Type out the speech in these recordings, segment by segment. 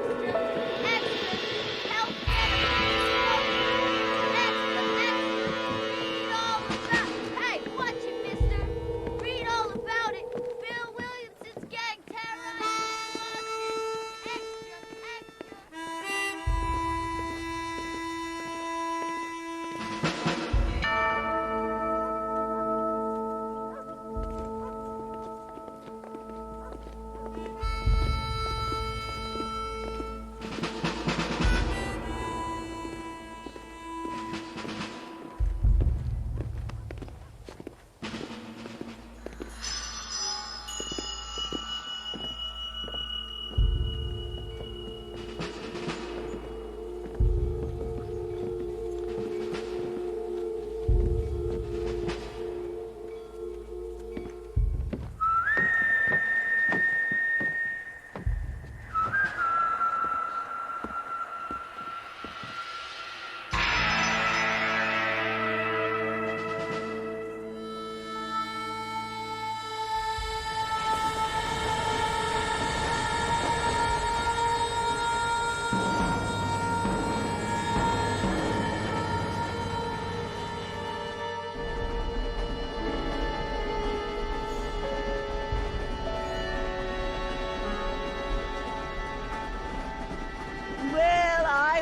Help me! Read all about... Hey, watch it, mister! Read all about it! Bill Williamson's gang terrorized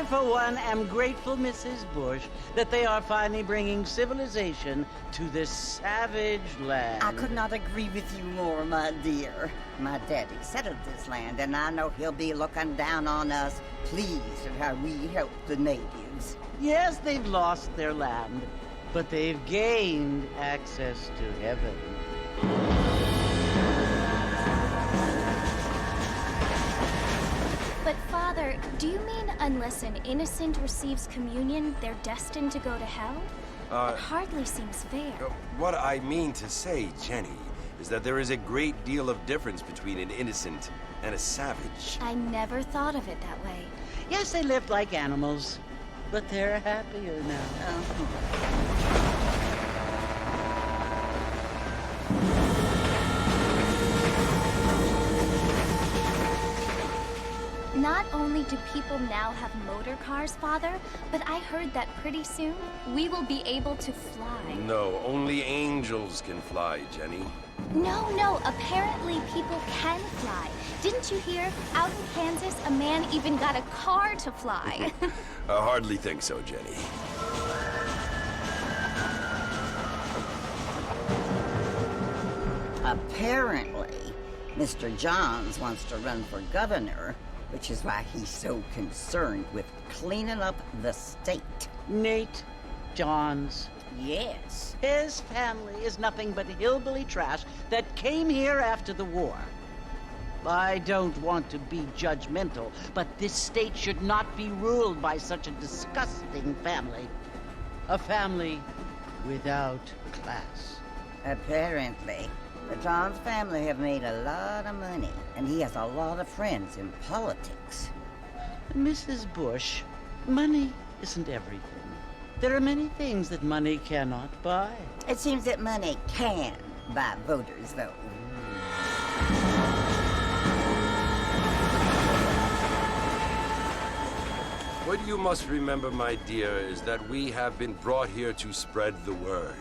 For one, am grateful, Mrs. Bush, that they are finally bringing civilization to this savage land. I could not agree with you more, my dear. My daddy settled this land, and I know he'll be looking down on us, pleased at how we help the natives. Yes, they've lost their land, but they've gained access to heaven. But, Father, do you mean unless an innocent receives communion, they're destined to go to hell? It hardly seems fair. What I mean to say, Jenny, is that there is a great deal of difference between an innocent and a savage. I never thought of it that way. Yes, they lived like animals, but they're happier now. Not only do people now have motor cars, Father, but I heard that pretty soon we will be able to fly. No, only angels can fly, Jenny. No, apparently people can fly. Didn't you hear? Out in Kansas, a man even got a car to fly. I hardly think so, Jenny. Apparently, Mr. Johns wants to run for governor, which is why he's so concerned with cleaning up the state. Nate Johns. Yes. His family is nothing but hillbilly trash that came here after the war. I don't want to be judgmental, but this state should not be ruled by such a disgusting family. A family without class. Apparently. The Johns family have made a lot of money, and he has a lot of friends in politics. Mrs. Bush, money isn't everything. There are many things that money cannot buy. It seems that money can buy voters, though. What you must remember, my dear, is that we have been brought here to spread the word.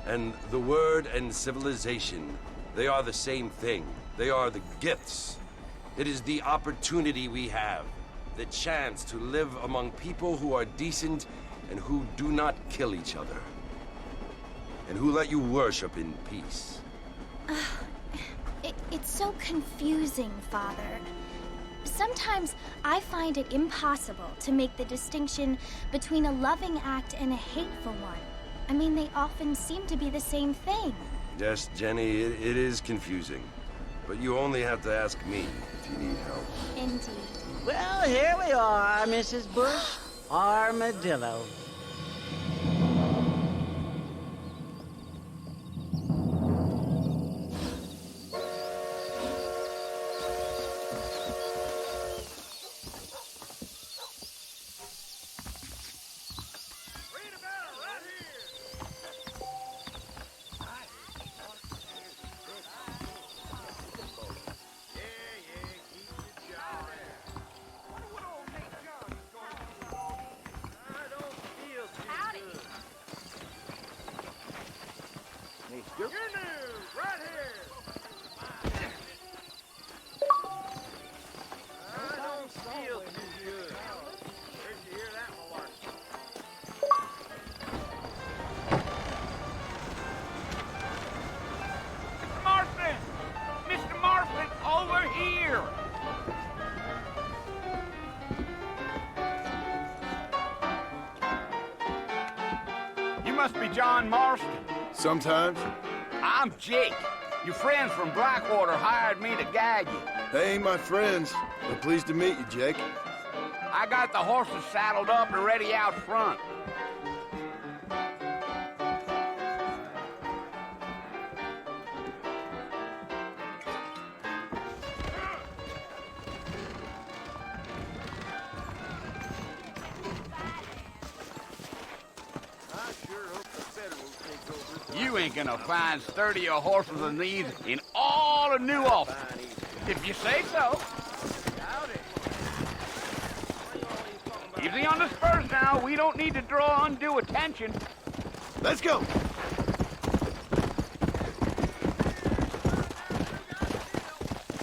And the word and civilization, they are the same thing. They are the gifts. It is the opportunity we have, the chance to live among people who are decent and who do not kill each other, and who let you worship in peace. It's so confusing, Father. Sometimes I find it impossible to make the distinction between a loving act and a hateful one. I mean, they often seem to be the same thing. Yes, Jenny, it is confusing. But you only have to ask me if you need help. Indeed. Well, here we are, Mrs. Bush. Armadillo. Right here. I don't feel too good. Where'd you hear that malarkey? Mr. Marston! Mr. Marston, over here! You must be John Marston. Sometimes. I'm Jake. Your friends from Blackwater hired me to gag you. They ain't my friends. But pleased to meet you, Jake. I got the horses saddled up and ready out front. You ain't gonna find sturdier horses than these in all of New Ulster. If you say so. Easy on the spurs now. We don't need to draw undue attention. Let's go.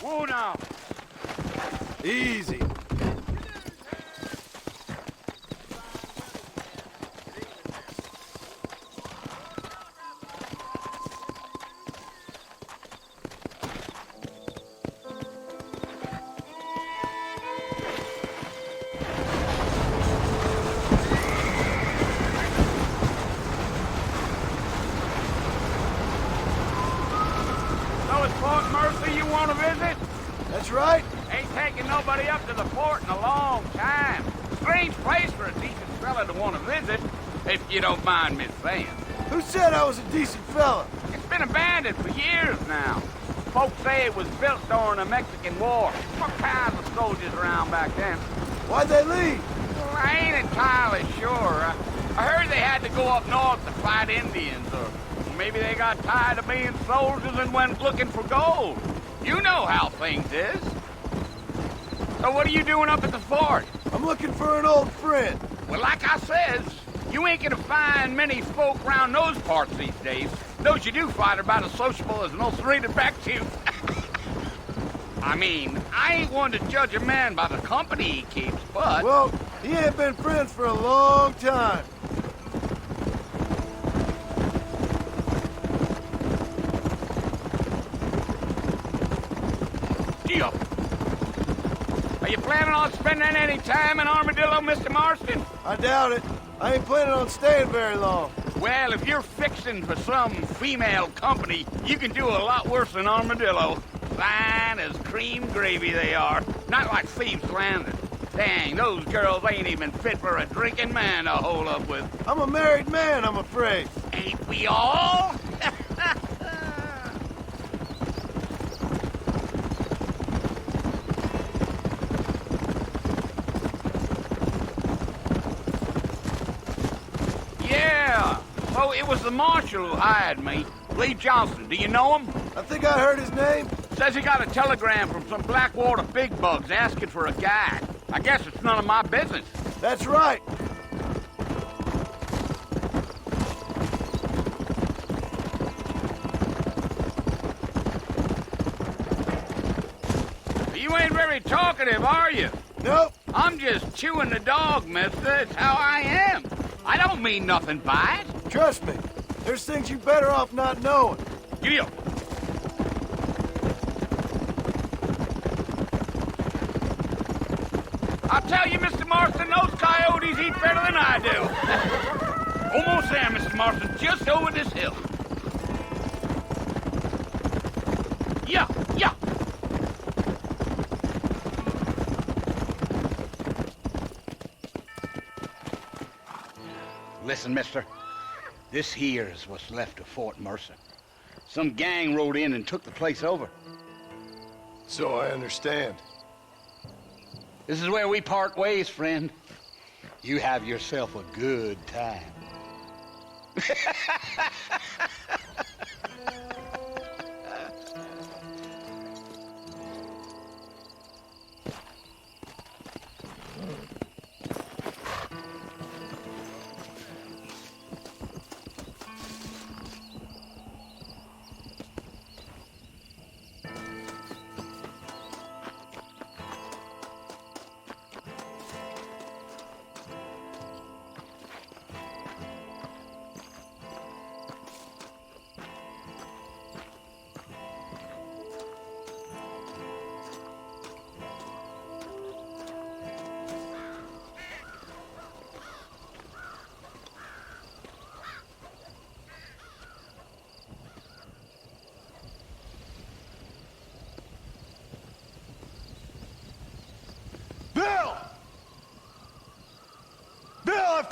Whoa now. Easy. So it's Fort Mercy you want to visit? That's right. Ain't taking nobody up to the fort in a long time. Strange place for a decent fella to want to visit, if you don't mind me saying. Who said I was a decent fella? It's been abandoned for years now. Folks say it was built during the Mexican War. What kinds of soldiers around back then? Why'd they leave? Well, I ain't entirely sure. I heard they had to go up north to fight Indians, or maybe they got tired of being soldiers and went looking for gold. You know how things is. So what are you doing up at the fort? I'm looking for an old friend. Well, like I says, you ain't gonna find many folk around those parts these days. Those you do find are about as sociable as an ulcerated back tooth. I mean, I ain't one to judge a man by the company he keeps, but... Well, he ain't been friends for a long time. Yup. Are you planning on spending any time in Armadillo, Mr. Marston? I doubt it. I ain't planning on staying very long. Well, if you're fixing for some female company, you can do a lot worse than Armadillo. Fine as cream gravy they are. Not like Thieves Landing. Dang, those girls ain't even fit for a drinking man to hole up with. I'm a married man, I'm afraid. Ain't we all? Yeah. So it was the marshal who hired me. Lee Johnson. Do you know him? I think I heard his name. Says he got a telegram from some Blackwater big bugs asking for a guide. I guess it's none of my business. That's right. You ain't very talkative, are you? Nope. I'm just chewing the dog, mister. It's how I am. I don't mean nothing by it. Trust me. There's things you better off not knowing. You. I'll tell you, Mr. Marston, those coyotes eat better than I do. Almost there, Mr. Marston. Just over this hill. Yeah, yeah. Listen, mister. This here is what's left of Fort Mercer. Some gang rode in and took the place over. So I understand. This is where we part ways, friend. You have yourself a good time.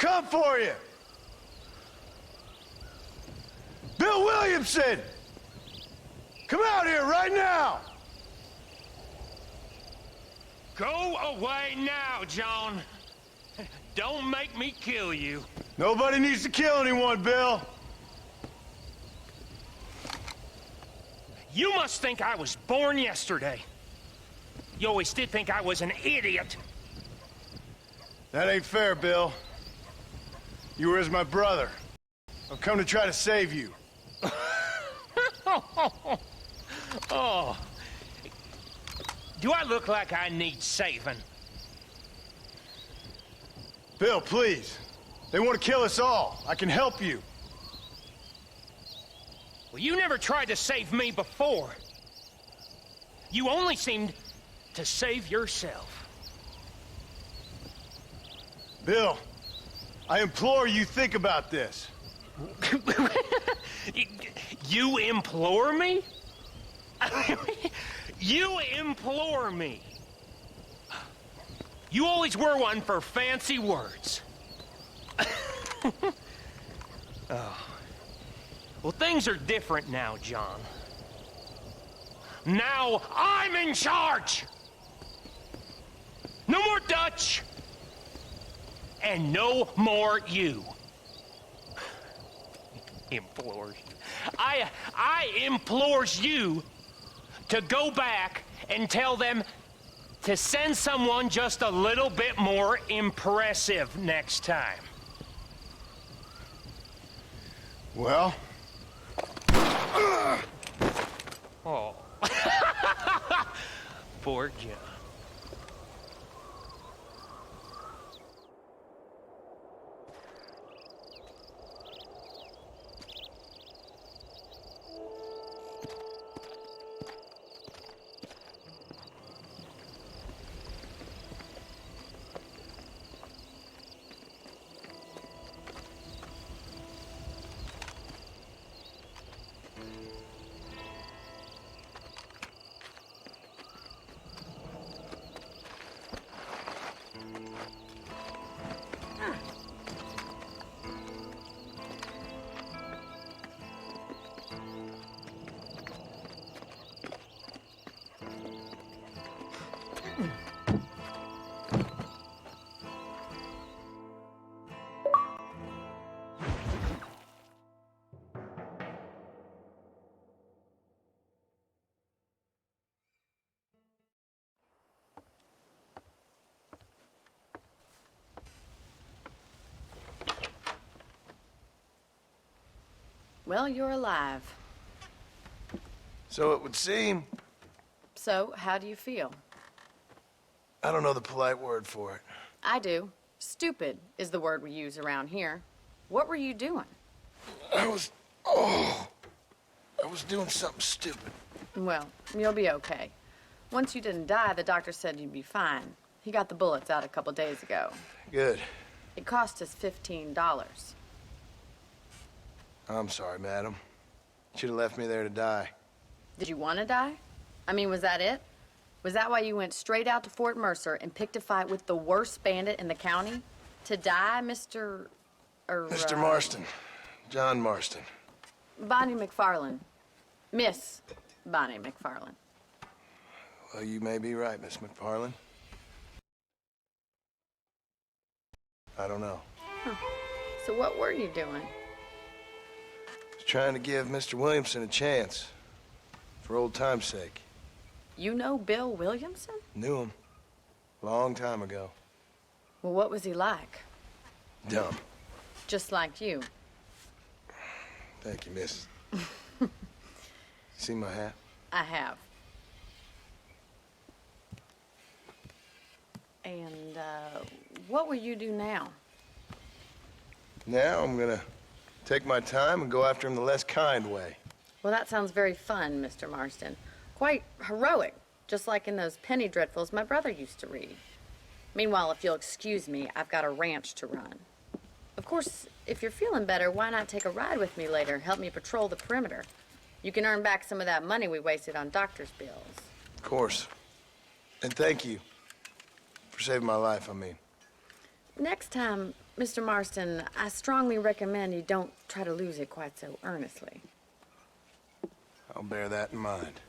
come for you! Bill Williamson! Come out here right now! Go away now, John. Don't make me kill you. Nobody needs to kill anyone, Bill. You must think I was born yesterday. You always did think I was an idiot. That ain't fair, Bill. You were as my brother. I've come to try to save you. Oh. Do I look like I need saving? Bill, please. They want to kill us all. I can help you. Well, you never tried to save me before. You only seemed to save yourself. Bill, I implore you think about this. You implore me? You implore me. You always were one for fancy words. Oh. Well, things are different now, John. Now I'm in charge! No more Dutch! And no more you. Implores you. I implores you to go back and tell them to send someone just a little bit more impressive next time. Well? Oh. Poor John. Well, you're alive. So it would seem. So, how do you feel? I don't know the polite word for it. I do. Stupid is the word we use around here. What were you doing? I was doing something stupid. Well, you'll be okay. Once you didn't die, the doctor said you'd be fine. He got the bullets out a couple days ago. Good. It cost us $15. I'm sorry, madam. Should have left me there to die. Did you want to die? I mean, was that it? Was that why you went straight out to Fort Mercer and picked a fight with the worst bandit in the county? To die, Mr. Mr. Marston. John Marston. Bonnie McFarland. Miss Bonnie McFarland. Well, you may be right, Miss McFarland. I don't know. Huh. So what were you doing? I was trying to give Mr. Williamson a chance. For old time's sake. You know Bill Williamson? Knew him. Long time ago. Well, what was he like? Dumb. Just like you. Thank you, miss. See my hat? I have. And, what will you do now? Now I'm gonna take my time and go after him the less kind way. Well, that sounds very fun, Mr. Marston. Quite heroic, just like in those penny dreadfuls my brother used to read. Meanwhile, if you'll excuse me, I've got a ranch to run. Of course, if you're feeling better, why not take a ride with me later and help me patrol the perimeter? You can earn back some of that money we wasted on doctor's bills. Of course. And thank you. For saving my life, I mean. Next time, Mr. Marston, I strongly recommend you don't try to lose it quite so earnestly. I'll bear that in mind.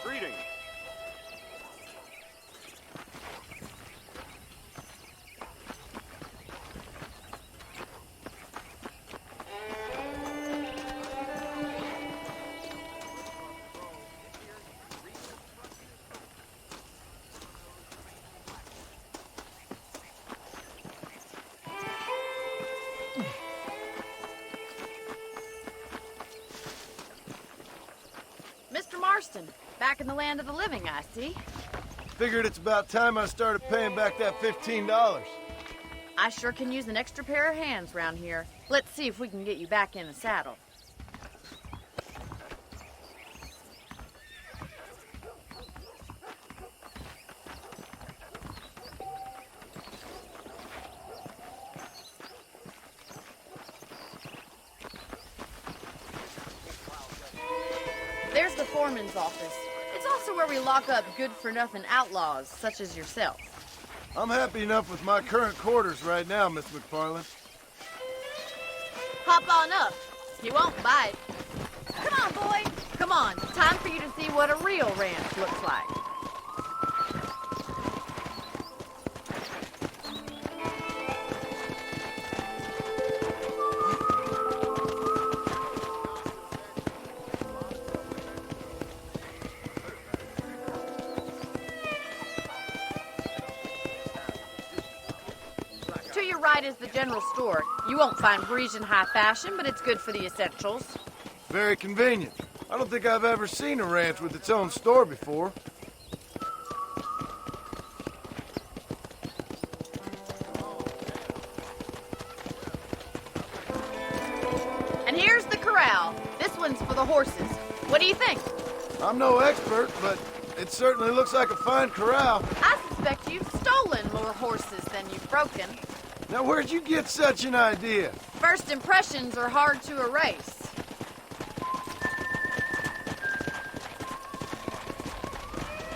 Greetings. Mr. Marston, back in the land of the living, I see. Figured it's about time I started paying back that $15. I sure can use an extra pair of hands round here. Let's see if we can get you back in the saddle. There's the foreman's office. It's also where we lock up good-for-nothing outlaws, such as yourself. I'm happy enough with my current quarters right now, Miss McFarland. Hop on up. He won't bite. Come on, boy. Come on. Time for you to see what a real ranch looks like. To your right is the general store. You won't find Parisian high fashion, but it's good for the essentials. Very convenient. I don't think I've ever seen a ranch with its own store before. And here's the corral. This one's for the horses. What do you think? I'm no expert, but it certainly looks like a fine corral. I suspect you've stolen more horses than you've broken. Now, where'd you get such an idea? First impressions are hard to erase.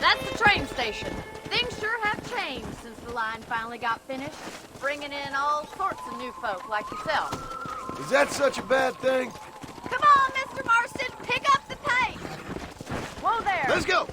That's the train station. Things sure have changed since the line finally got finished, bringing in all sorts of new folk like yourself. Is that such a bad thing? Come on, Mr. Marston, pick up the pace. Whoa there. Let's go!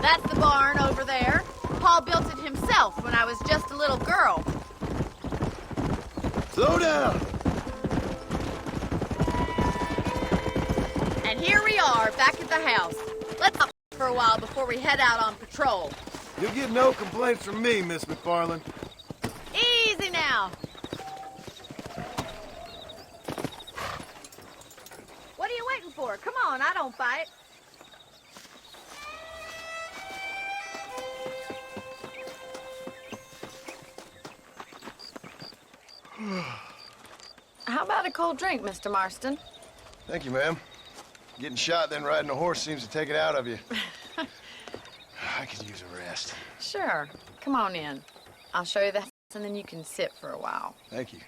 That's the barn over there. Paul built it himself when I was just a little girl. Slow down! And here we are, back at the house. Let's stop for a while before we head out on patrol. You'll get no complaints from me, Miss McFarland. Easy now. What are you waiting for? Come on, I don't bite. How about a cold drink, Mr. Marston? Thank you, ma'am. Getting shot, then riding a horse seems to take it out of you. I could use a rest. Sure. Come on in. I'll show you the house, and then you can sit for a while. Thank you.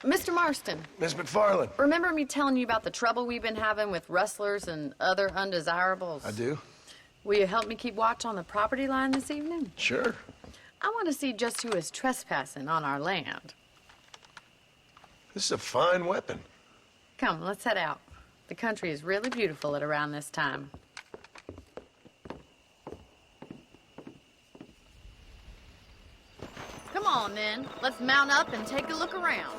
Mr. Marston, Miss McFarland. remember me telling you about the trouble we've been having with rustlers and other undesirables? I do? Will you help me keep watch on the property line this evening? Sure. I want to see just who is trespassing on our land. This is a fine weapon. Come, let's head out. The country is really beautiful at around this time. Come on, then. Let's mount up and take a look around.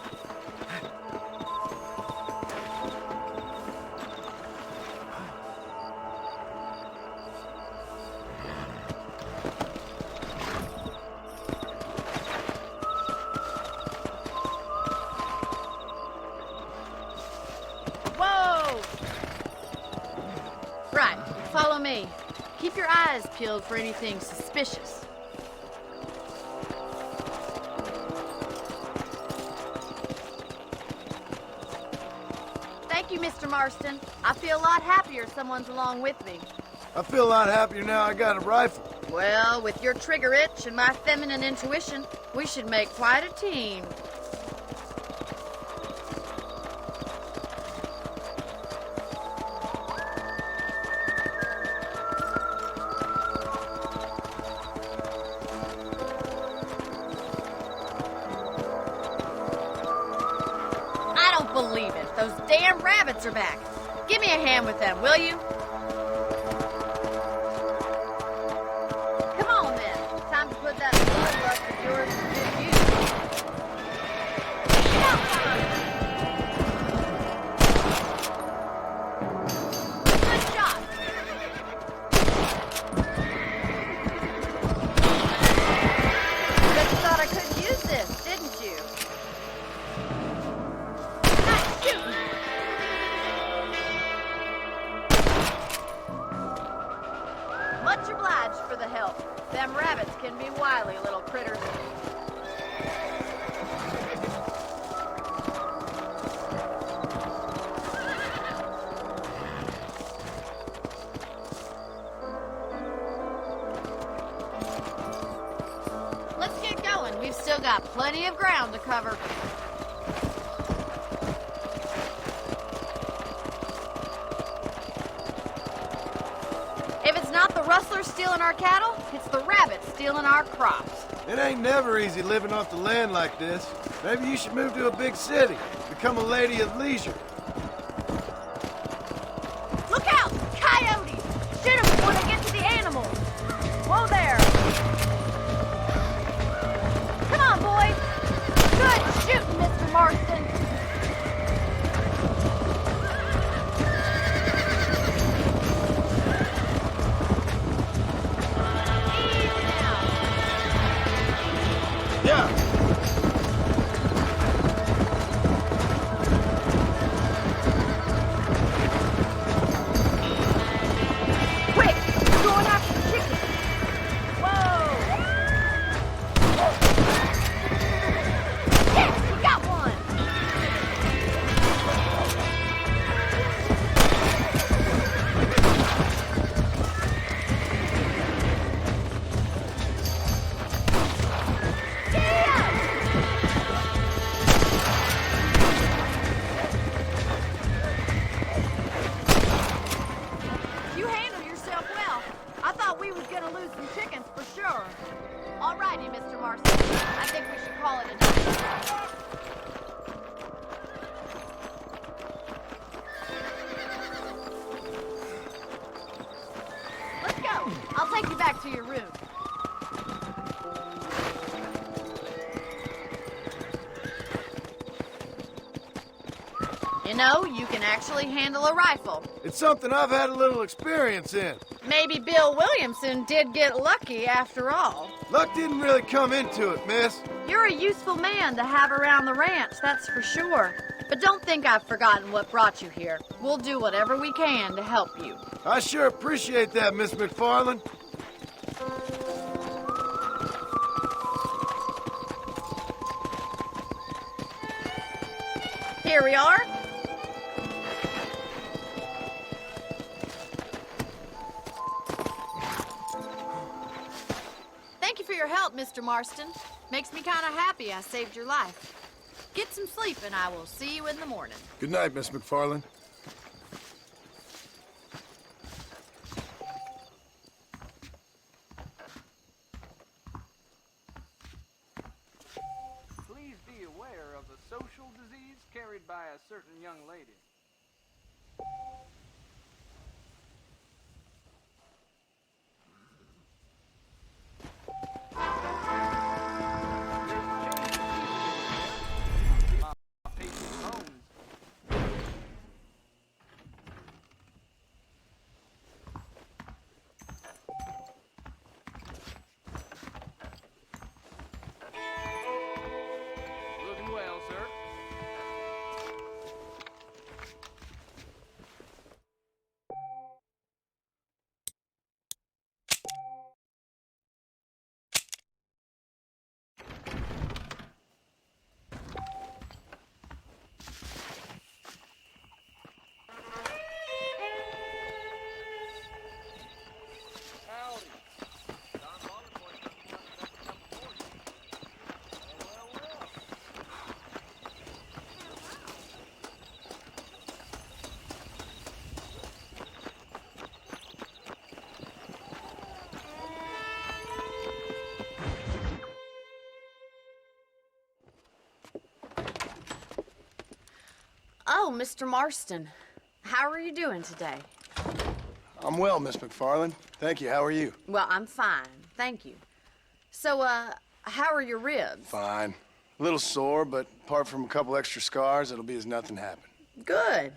Whoa! Right, follow me. Keep your eyes peeled for anything suspicious. Thank you, Mr. Marston. I feel a lot happier someone's along with me. I feel a lot happier now I got a rifle. Well, with your trigger itch and my feminine intuition, we should make quite a team. I don't believe it. Those damn rabbits are back. Give me a hand with them, will you? Come on, then. Time to put that bloodlust of yours to good use. Good shot. Bet you thought I couldn't use this, didn't you? Nice shooting. Much obliged for the help. Them rabbits can be wily little critters. Let's get going. We've still got plenty of ground to cover. If it's not the rustlers stealing our cattle, it's the rabbits stealing our crops. It ain't never easy living off the land like this. Maybe you should move to a big city. Become a lady of leisure. Look out! Coyotes! Shoot them before they get to the animals! Whoa there! Come on, boys! Good shooting, Mr. Marston! take you back to your room. You know, you can actually handle a rifle. It's something I've had a little experience in. Maybe Bill Williamson did get lucky after all. Luck didn't really come into it, miss. You're a useful man to have around the ranch, that's for sure. But don't think I've forgotten what brought you here. We'll do whatever we can to help you. I sure appreciate that, Miss McFarland. Here we are. Thank you for your help, Mr. Marston. Makes me kind of happy I saved your life. Get some sleep and I will see you in the morning. Good night, Miss McFarland. Please be aware of the social disease carried by a certain young lady. Looking well, sir. Howdy. Don Bonacourt doesn't want us to come for you. Well. Oh, Mr. Marston. How are you doing today? I'm well, Miss McFarland. Thank you. How are you? Well, I'm fine. Thank you. So, how are your ribs? Fine. A little sore, but apart from a couple extra scars, it'll be as nothing happened. Good.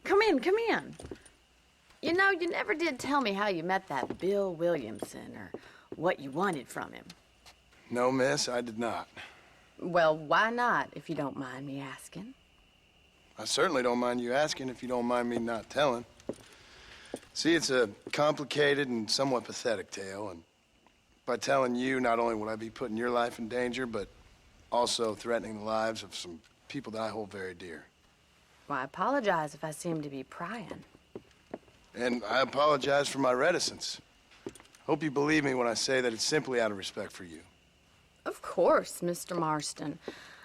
Come in. You know, you never did tell me how you met that Bill Williamson or what you wanted from him. No, miss, I did not. Well, why not, if you don't mind me asking? I certainly don't mind you asking if you don't mind me not telling. See, it's a complicated and somewhat pathetic tale, and by telling you, not only will I be putting your life in danger, but also threatening the lives of some people that I hold very dear. Well, I apologize if I seem to be prying. And I apologize for my reticence. Hope you believe me when I say that it's simply out of respect for you. Of course, Mr. Marston.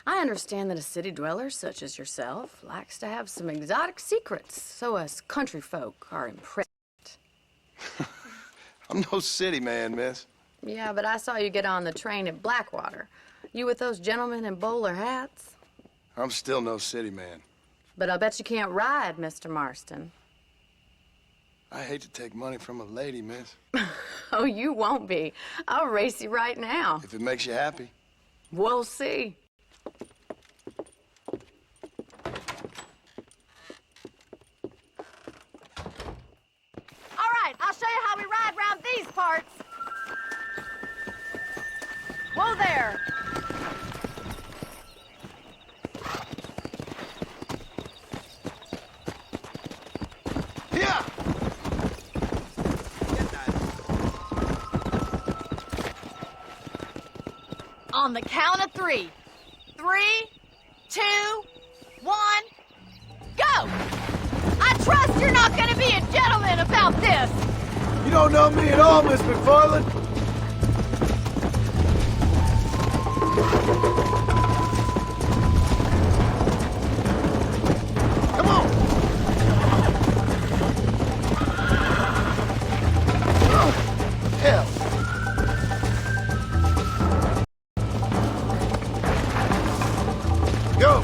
I understand that a city dweller such as yourself likes to have some exotic secrets, so us country folk are impressed. I'm no city man, miss. Yeah, but I saw you get on the train at Blackwater. You with those gentlemen in bowler hats? I'm still no city man. But I bet you can't ride, Mr. Marston. I hate to take money from a lady, miss. Oh, you won't be. I'll race you right now. If it makes you happy. We'll see. All right, I'll show you how we ride round these parts. Whoa there. Yeah! On the count of 3. 3, 2, 1, go! I trust you're not gonna be a gentleman about this! You don't know me at all, Miss McFarland. Come on! Oh, hell. Go!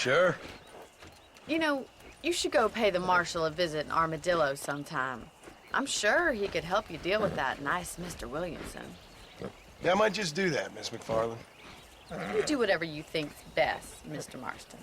Sure. You know, you should go pay the marshal a visit in Armadillo sometime. I'm sure he could help you deal with that nice Mr. Williamson. Yeah, I might just do that, Miss McFarland. You do whatever you think's best, Mr. Marston.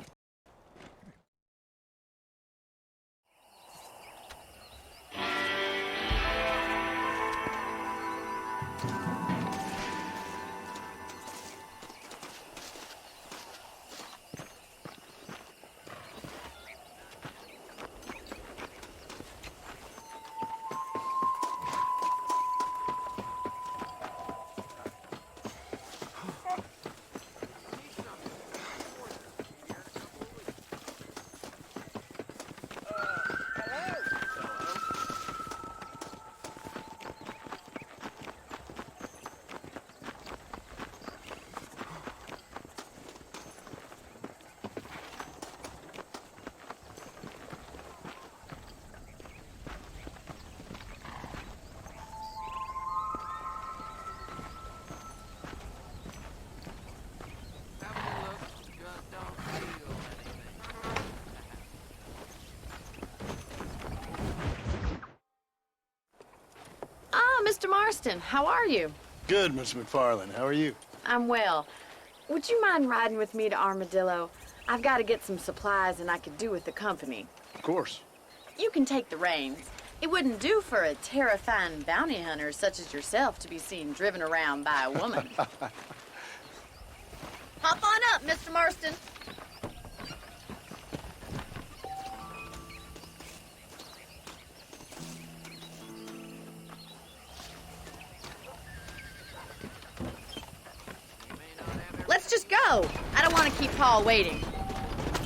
Mr. Marston, how are you? Good, Miss McFarland. How are you? I'm well. Would you mind riding with me to Armadillo? I've got to get some supplies and I could do with the company. Of course. You can take the reins. It wouldn't do for a terrifying bounty hunter such as yourself to be seen driven around by a woman. Hop on up, Mr. Marston. Let's just go. I don't want to keep Paul waiting.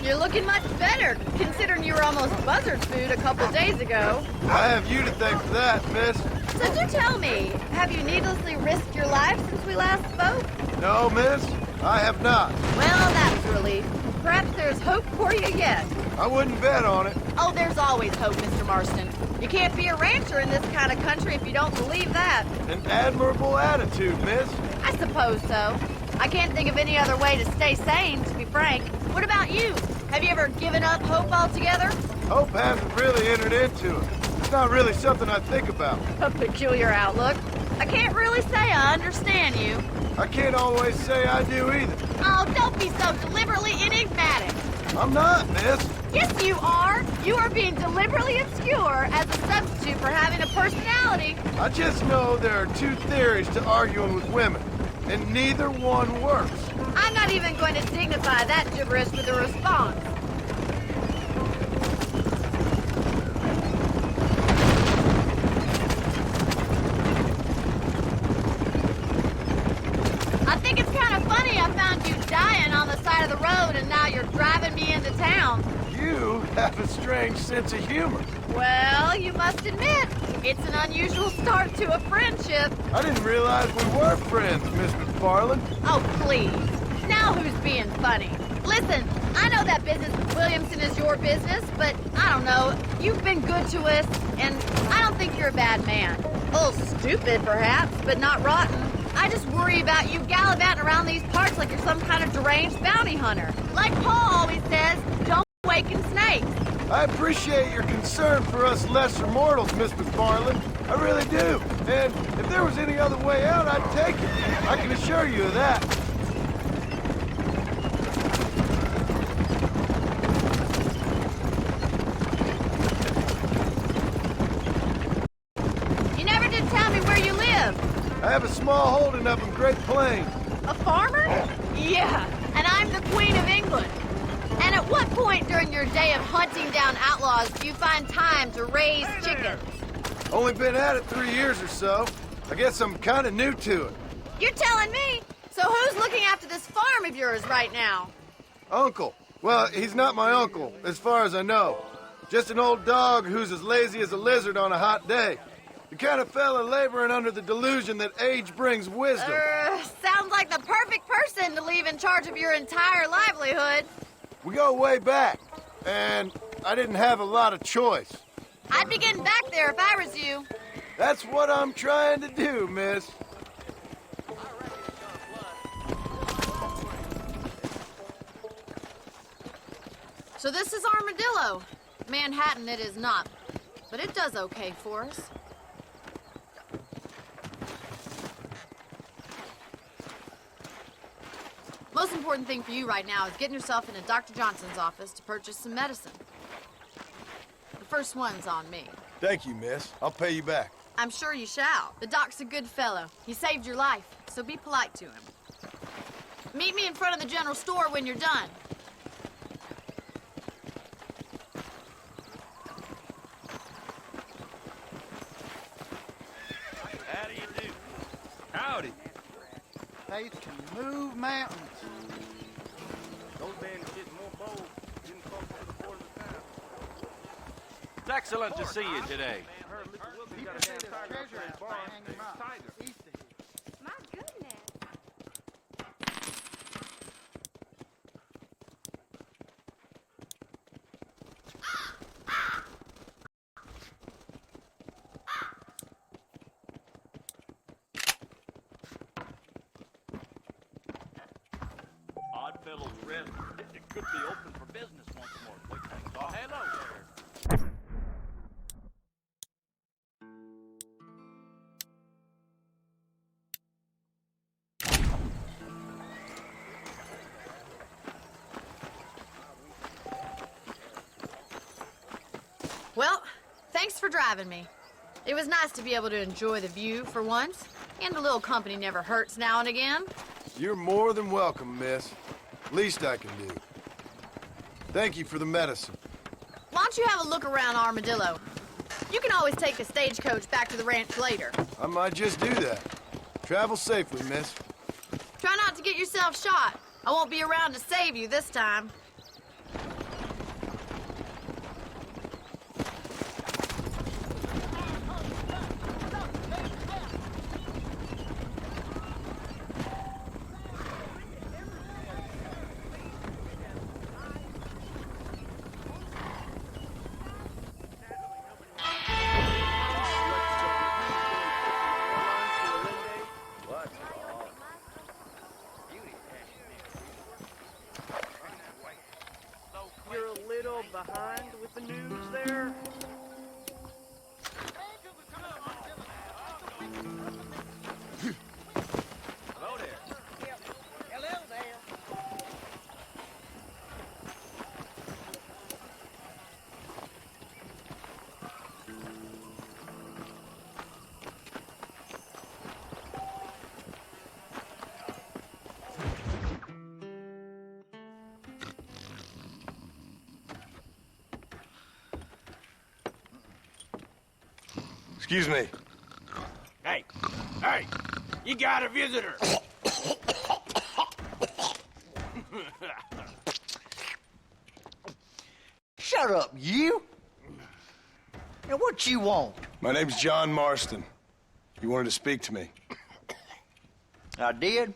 You're looking much better, considering you were almost buzzard food a couple days ago. I have you to thank for that, miss. So do tell me, have you needlessly risked your life since we last spoke? No, miss, I have not. Well, that's a relief. Perhaps there's hope for you yet. I wouldn't bet on it. Oh, there's always hope, Mr. Marston. You can't be a rancher in this kind of country if you don't believe that. An admirable attitude, miss. I suppose so. I can't think of any other way to stay sane, to be frank. What about you? Have you ever given up hope altogether? Hope hasn't really entered into it. It's not really something I think about. A peculiar outlook. I can't really say I understand you. I can't always say I do either. Oh, don't be so deliberately enigmatic. I'm not, miss. Yes, you are. You are being deliberately obscure as a substitute for having a personality. I just know there are two theories to arguing with women, and neither one works. I'm not even going to dignify that gibberish with a response. I think it's kind of funny I found you dying on the side of the road and now you're driving me into town. You have a strange sense of humor. Well, you must admit, it's an unusual start to a friendship. I didn't realize we were friends, Miss McFarland. Oh, please. Now who's being funny? Listen, I know that business with Williamson is your business, but I don't know. You've been good to us, and I don't think you're a bad man. A little stupid, perhaps, but not rotten. I just worry about you gallivanting around these parts like you're some kind of deranged bounty hunter. Like Paul always says, don't awaken snakes. I appreciate your concern for us lesser mortals, Miss McFarland. I really do. And if there was any other way out, I'd take it. I can assure you of that. You never did tell me where you live. I have a small holding up in Great Plains. A farmer? Yeah, and I'm the Queen of England. And at what point during your day of hunting down outlaws do you find time to raise chickens? Only been at it 3 years or so. I guess I'm kind of new to it. You're telling me? So who's looking after this farm of yours right now? Uncle. Well, he's not my uncle, as far as I know. Just an old dog who's as lazy as a lizard on a hot day. The kind of fella laboring under the delusion that age brings wisdom. Sounds like the perfect person to leave in charge of your entire livelihood. We go way back, and I didn't have a lot of choice. I'd be getting back there if I was you. That's what I'm trying to do, miss. So this is Armadillo. Manhattan it is not, but it does okay for us. Most important thing for you right now is getting yourself into Dr. Johnson's office to purchase some medicine. The first one's on me. Thank you, miss. I'll pay you back. I'm sure you shall. The doc's a good fellow. He saved your life, so be polite to him. Meet me in front of the general store when you're done. How do you do? Howdy. Faith can move mountains. Those bandits getting more bold. Getting closer to the border of the town. It's excellent to see you today. People say there's treasure out there hanging rock east of here. My goodness. Oddfellow's Rest it could be open for business once more. Quick things. Oh, hello there. Well, thanks for driving me. It was nice to be able to enjoy the view for once, and a little company never hurts now and again. You're more than welcome, miss. Least I can do. Thank you for the medicine. Why don't you have a look around Armadillo? You can always take the stagecoach back to the ranch later. I might just do that. Travel safely, miss. Try not to get yourself shot. I won't be around to save you this time. You're a little behind with the news there. Hello there. Hello there. Excuse me. Hey, hey, you got a visitor. Shut up, you! Now, what you want? My name's John Marston. You wanted to speak to me. I did?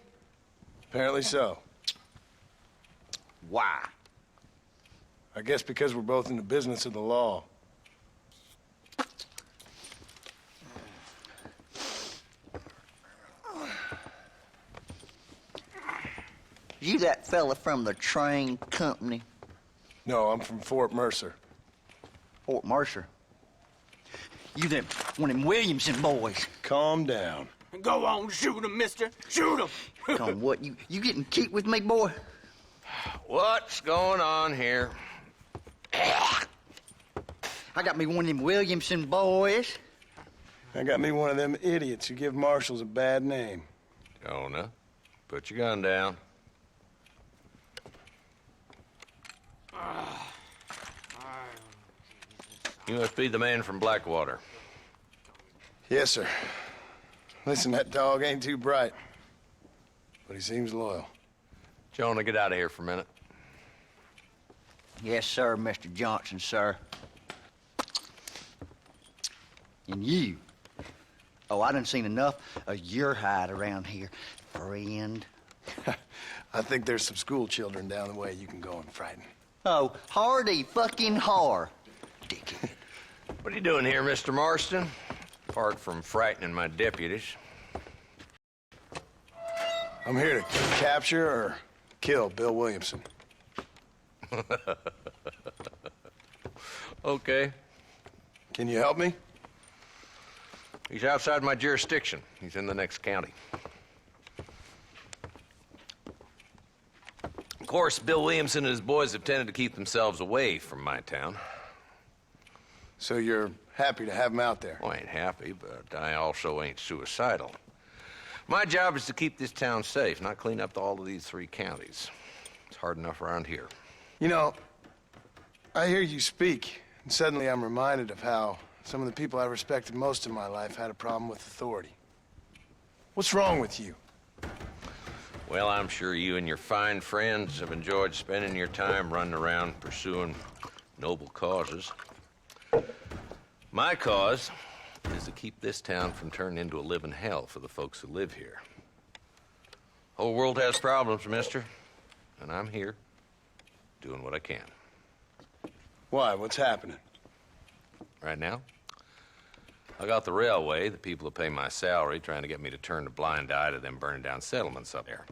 Apparently so. Why? I guess because we're both in the business of the law. You that fella from the train company? No, I'm from Fort Mercer. Fort Mercer? You them, one of them Williamson boys. Calm down. Go on, shoot him, mister. Shoot him. Come on, what, you getting keep with me, boy? What's going on here? I got me one of them Williamson boys. I got me one of them idiots who give marshals a bad name. Jonah, put your gun down. You must be the man from Blackwater. Yes, sir. Listen, that dog ain't too bright, but he seems loyal. Jonah, get out of here for a minute. Yes, sir, Mr. Johnson, sir. And you. Oh, I done seen enough of your hide around here, friend. I think there's some school children down the way you can go and frighten. Oh, hardy fucking har. Dickhead. What are you doing here, Mr. Marston? Apart from frightening my deputies. I'm here to capture or kill Bill Williamson. Okay. Can you help me? He's outside my jurisdiction. He's in the next county. Of course, Bill Williamson and his boys have tended to keep themselves away from my town. So you're happy to have him out there? Well, I ain't happy, but I also ain't suicidal. My job is to keep this town safe, not clean up all of these 3 counties. It's hard enough around here. You know, I hear you speak, and suddenly I'm reminded of how some of the people I respected most in my life had a problem with authority. What's wrong with you? Well, I'm sure you and your fine friends have enjoyed spending your time running around pursuing noble causes. My cause is to keep this town from turning into a living hell for the folks who live here. Whole world has problems, mister, and I'm here doing what I can. Why? What's happening? Right now, I got the railway, the people who pay my salary, trying to get me to turn a blind eye to them burning down settlements up there.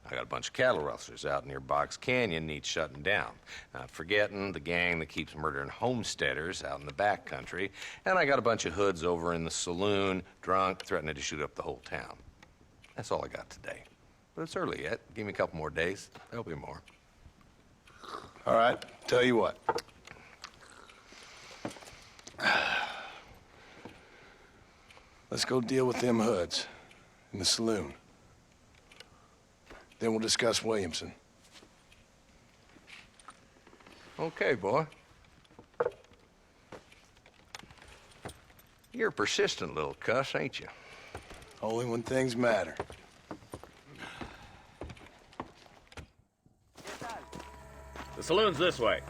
I got a bunch of cattle rustlers out near Box Canyon needs shutting down. Not forgetting the gang that keeps murdering homesteaders out in the back country. And I got a bunch of hoods over in the saloon, drunk, threatening to shoot up the whole town. That's all I got today. But it's early yet. Give me a couple more days. There'll be more. All right, tell you what. Let's go deal with them hoods in the saloon. Then we'll discuss Williamson. Okay, boy. You're a persistent little cuss, ain't you? Only when things matter. The saloon's this way.